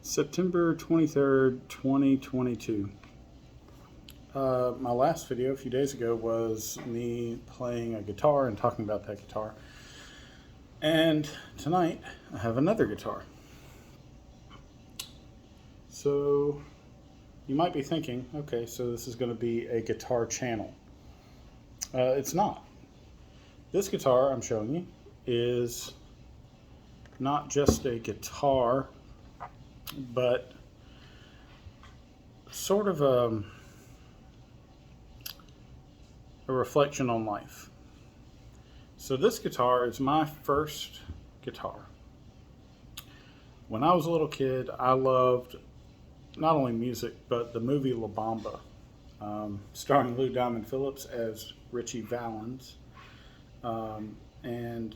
September 23rd, 2022. My last video a few days ago was me playing a guitar and talking about that guitar. And tonight I have another guitar. So you might be thinking, okay, so this is going to be a guitar channel. It's not. This guitar I'm showing you is not just a guitar, but sort of a reflection on life. So this guitar is my first guitar. When I was a little kid, I loved not only music, but the movie La Bamba, starring Lou Diamond Phillips as Ritchie Valens. And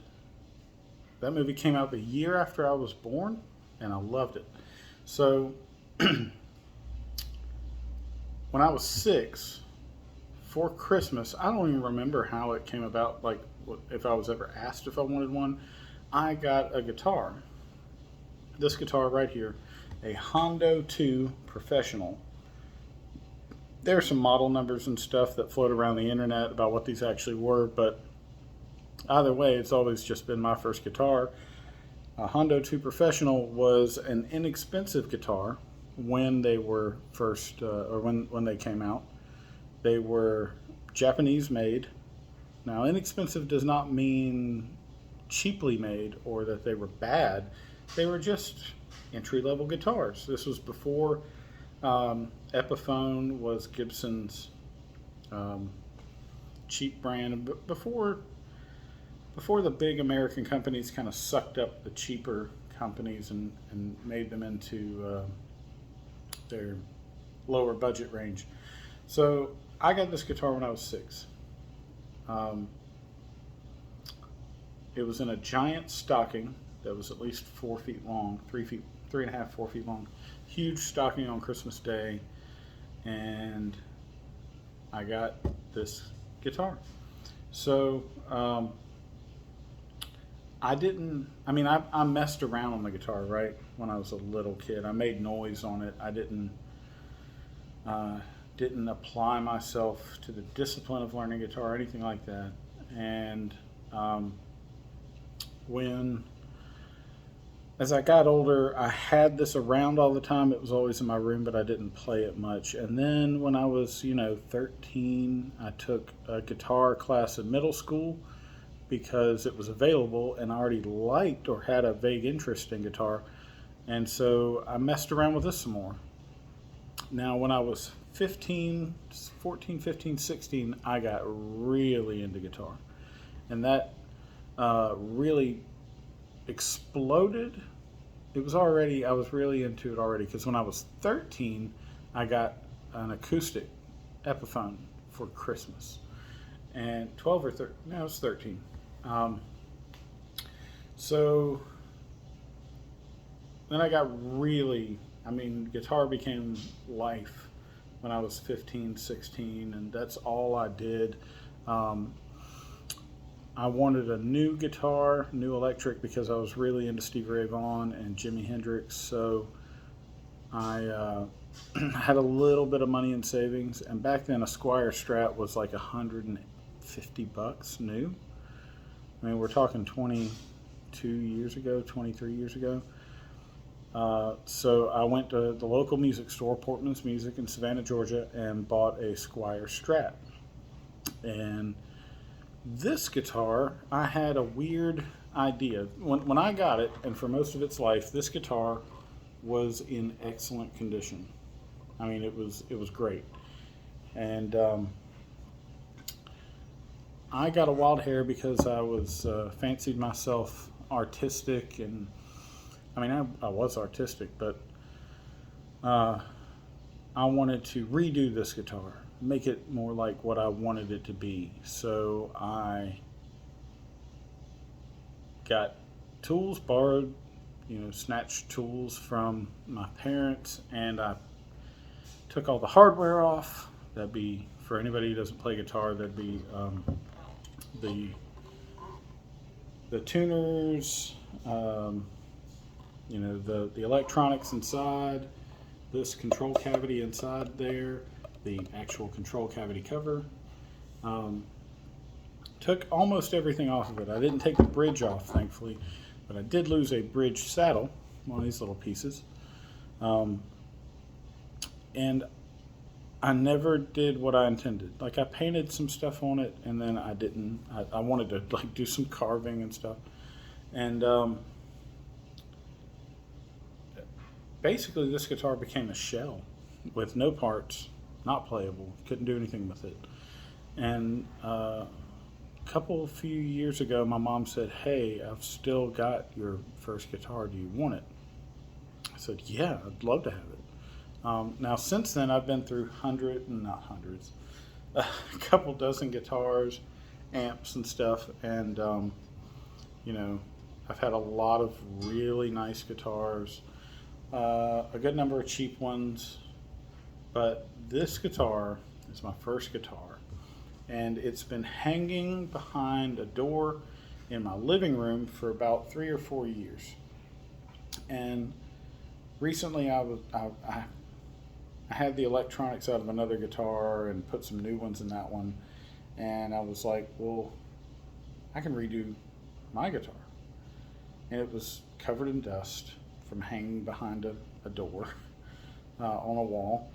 that movie came out the year after I was born, and I loved it. So when I was 6, for Christmas, I don't even remember how it came about, like if I was ever asked if I wanted one, I got a guitar. This guitar right here, a Hondo 2 Professional. There are some model numbers and stuff that float around the internet about what these actually were, but either way, it's always just been my first guitar. A Hondo 2 Professional was an inexpensive guitar when they were first, or when they came out. They were Japanese made. Now, inexpensive does not mean cheaply made or that they were bad. They were just entry-level guitars. This was before Epiphone was Gibson's cheap brand, before the big American companies kind of sucked up the cheaper companies and made them into their lower budget range. So I got this guitar when I was 6. It was in a giant stocking that was at least 4 feet long, 3.5, 4 feet long. Huge stocking on Christmas Day, and I got this guitar. So I messed around on the guitar, right? When I was a little kid, I made noise on it. I didn't apply myself to the discipline of learning guitar or anything like that. And as I got older, I had this around all the time. It was always in my room, but I didn't play it much. And then when I was, 13, I took a guitar class in middle school because it was available, and I already liked or had a vague interest in guitar. And so I messed around with this some more. Now, when I was 14, 15, 16, I got really into guitar. And that really exploded. I was really into it already, because when I was 13, I got an acoustic Epiphone for Christmas. And 12 or 13, no, it was 13. So then I got guitar became life when I was 15, 16, and that's all I did. I wanted a new guitar, new electric, because I was really into Stevie Ray Vaughan and Jimi Hendrix. So I had a little bit of money in savings, and back then a Squier Strat was like $150 new. We're talking 22 years ago, 23 years ago. So I went to the local music store, Portman's Music in Savannah, Georgia, and bought a Squier Strat. And this guitar, I had a weird idea. When I got it, and for most of its life, this guitar was in excellent condition. It was great. And I got a wild hair because I was fancied myself artistic, and I was artistic, but I wanted to redo this guitar, make it more like what I wanted it to be. So I got tools, borrowed, snatched tools from my parents, and I took all the hardware off. That'd be, for anybody who doesn't play guitar, that'd be the tuners, You know, the electronics inside, this control cavity inside there, the actual control cavity cover. Um, Took almost everything off of it. I didn't take the bridge off, thankfully, but I did lose a bridge saddle, one of these little pieces. Um, and I never did what I intended. Like, I painted some stuff on it, and then I didn't. I wanted to like do some carving and stuff, and basically this guitar became a shell with no parts, not playable. Couldn't do anything with it. And few years ago, my mom said, "Hey, I've still got your first guitar. Do you want it?" I said, "Yeah, I'd love to have it." Now, since then, I've been through not hundreds, a couple dozen guitars, amps, and stuff, and you know, I've had a lot of really nice guitars, a good number of cheap ones, but this guitar is my first guitar, and it's been hanging behind a door in my living room for about 3 or 4 years. And recently, I had the electronics out of another guitar and put some new ones in that one, and I was like, well, I can redo my guitar. And it was covered in dust from hanging behind a door on a wall.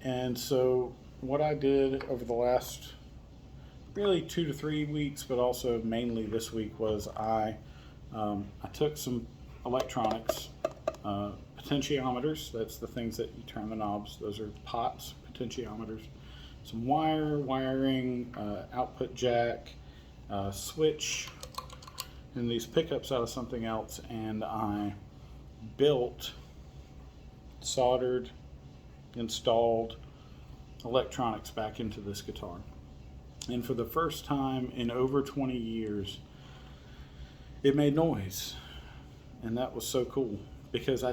And so what I did over the last really 2 to 3 weeks, but also mainly this week, was I took some electronics, potentiometers, that's the things that you turn the knobs, those are pots, potentiometers, some wiring, output jack, switch, and these pickups out of something else, and I built, soldered, installed electronics back into this guitar. And for the first time in over 20 years, it made noise. And that was so cool, because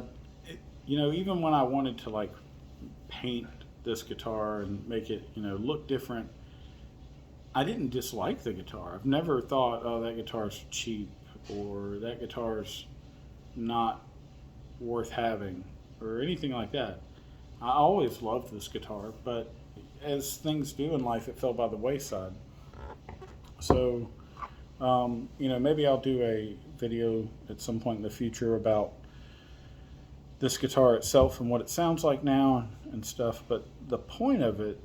even when I wanted to like paint this guitar and make it, look different, I didn't dislike the guitar. I've never thought, oh, that guitar's cheap, or that guitar's not worth having, or anything like that. I always loved this guitar, but as things do in life, it fell by the wayside. So, maybe I'll do a video at some point in the future about this guitar itself and what it sounds like now and stuff. But the point of it,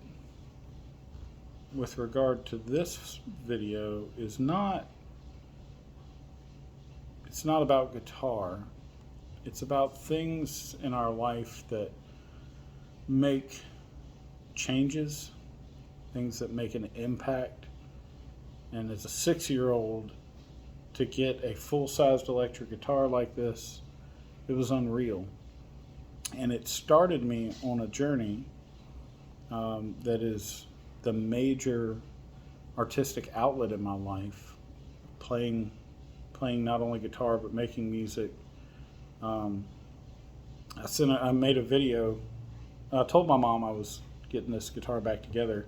with regard to this video, is it's not about guitar. It's about things in our life that make changes, things that make an impact. And as a 6-year-old, to get a full-sized electric guitar like this, it was unreal. And it started me on a journey that is the major artistic outlet in my life, playing not only guitar but making music. I made a video. I told my mom I was getting this guitar back together,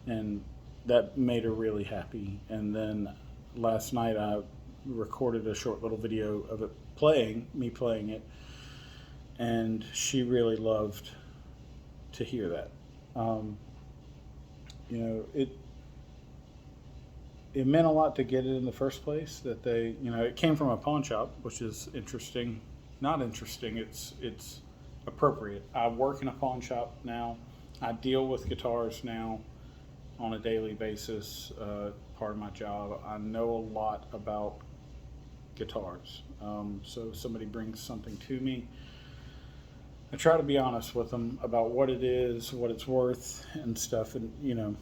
and that made her really happy. And then last night I recorded a short little video of me playing it, and she really loved to hear that. It meant a lot to get it in the first place. That it came from a pawn shop, which is interesting. Not interesting. It's appropriate. I work in a pawn shop now. I deal with guitars now on a daily basis. Part of my job. I know a lot about guitars. So if somebody brings something to me, I try to be honest with them about what it is, what it's worth, and stuff. And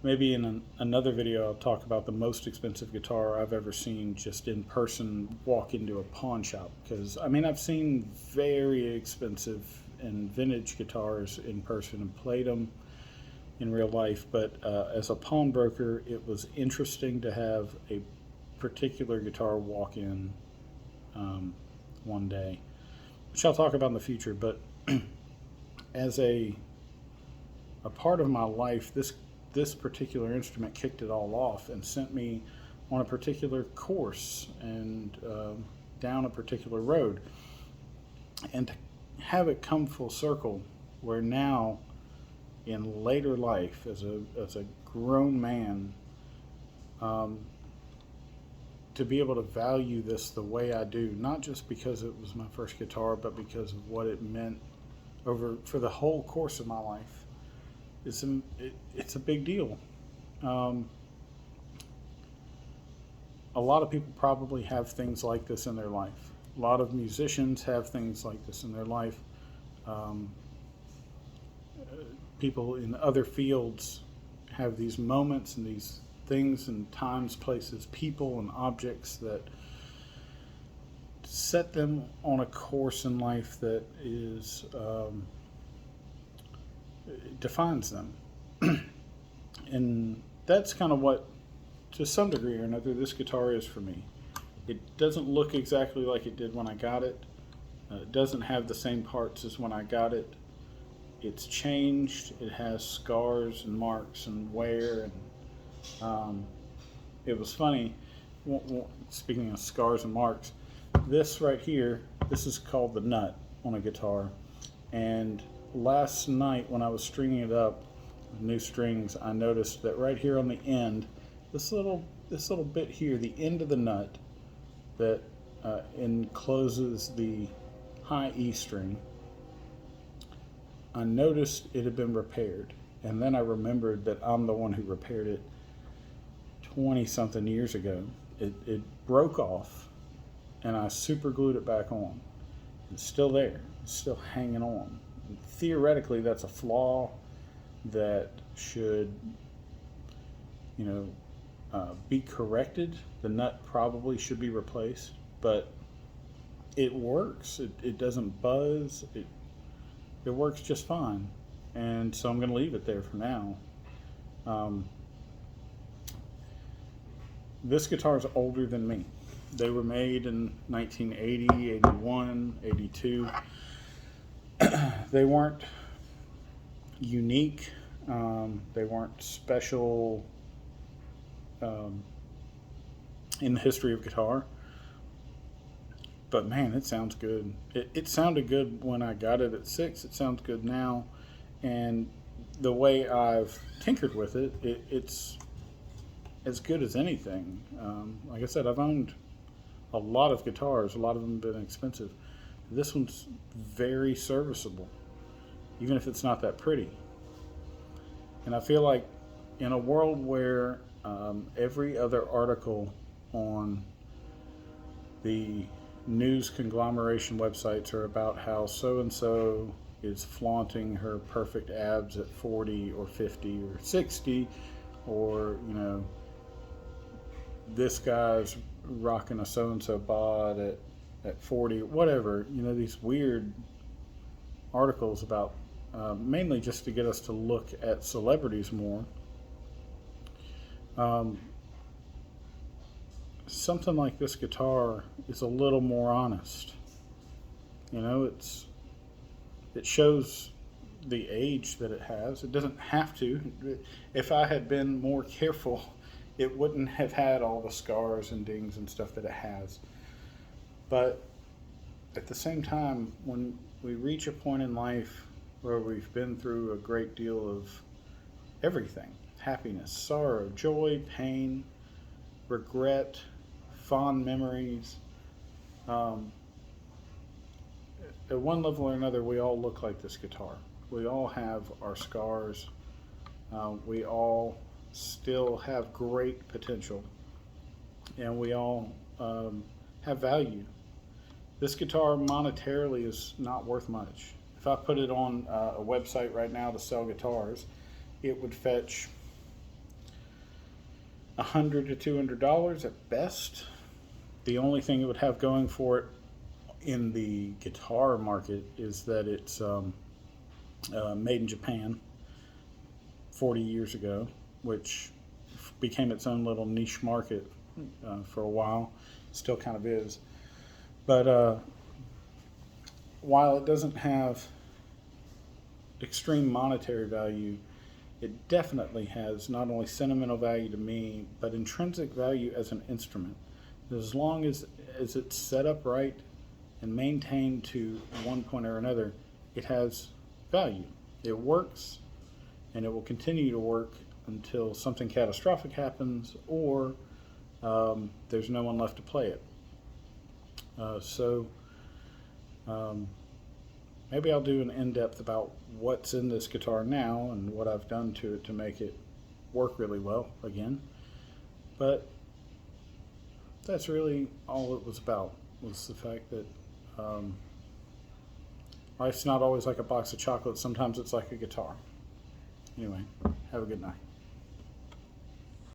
maybe in another video I'll talk about the most expensive guitar I've ever seen just in person walk into a pawn shop. Because I've seen very expensive and vintage guitars in person and played them in real life, but as a pawnbroker, it was interesting to have a particular guitar walk in one day, which I'll talk about in the future. But as a part of my life, this this particular instrument kicked it all off and sent me on a particular course and down a particular road. And to have it come full circle, where now in later life, as a grown man, to be able to value this the way I do, not just because it was my first guitar, but because of what it meant for the whole course of my life, it's a big deal. A lot of people probably have things like this in their life. A lot of musicians have things like this in their life. People in other fields have these moments and these things and times, places, people, and objects that set them on a course in life that is defines them. And that's kind of what, to some degree or another, this guitar is for me. It doesn't look exactly like it did when I got it. It doesn't have the same parts as when I got it. It's changed. It has scars and marks and wear. And it was funny, speaking of scars and marks, this right here, this is called the nut on a guitar. And last night when I was stringing it up with new strings, I noticed that right here on the end, this little bit here, the end of the nut that encloses the high E string, I noticed it had been repaired. And then I remembered that I'm the one who repaired it 20 something years ago. It broke off, and I super glued it back on. It's still there. It's still hanging on. And theoretically, that's a flaw that should, be corrected. The nut probably should be replaced, but it works. It doesn't buzz. It works just fine. And so I'm going to leave it there for now. This guitar is older than me. They were made in 1980, 81, 82. They weren't unique. They weren't special in the history of guitar. But man, it sounds good. It sounded good when I got it at 6. It sounds good now. And the way I've tinkered with it, it's as good as anything. Like I said, I've owned a lot of guitars. A lot of them have been expensive. This one's very serviceable, even if it's not that pretty. And I feel like in a world where every other article on the news conglomeration websites are about how so-and-so is flaunting her perfect abs at 40 or 50 or 60, or, this guy's rocking a so-and-so bod at 40, whatever, these weird articles about, mainly just to get us to look at celebrities more. Something like this guitar is a little more honest. It shows the age that it has. It doesn't have to. If I had been more careful, it wouldn't have had all the scars and dings and stuff that it has. But at the same time, when we reach a point in life where we've been through a great deal of everything, happiness, sorrow, joy, pain, regret, fond memories, at one level or another, we all look like this guitar. We all have our scars. We all still have great potential, and we all have value. This guitar monetarily is not worth much. If I put it on a website right now to sell guitars, it would fetch $100 to $200 at best. The only thing it would have going for it in the guitar market is that it's made in Japan 40 years ago, which became its own little niche market for a while. Still kind of is. But while it doesn't have extreme monetary value, it definitely has not only sentimental value to me, but intrinsic value as an instrument. As long as it's set up right and maintained to one point or another, it has value. It works, and it will continue to work until something catastrophic happens or there's no one left to play it. So maybe I'll do an in-depth about what's in this guitar now and what I've done to it to make it work really well again. But that's really all it was about, was the fact that life's not always like a box of chocolates. Sometimes it's like a guitar. Anyway, have a good night.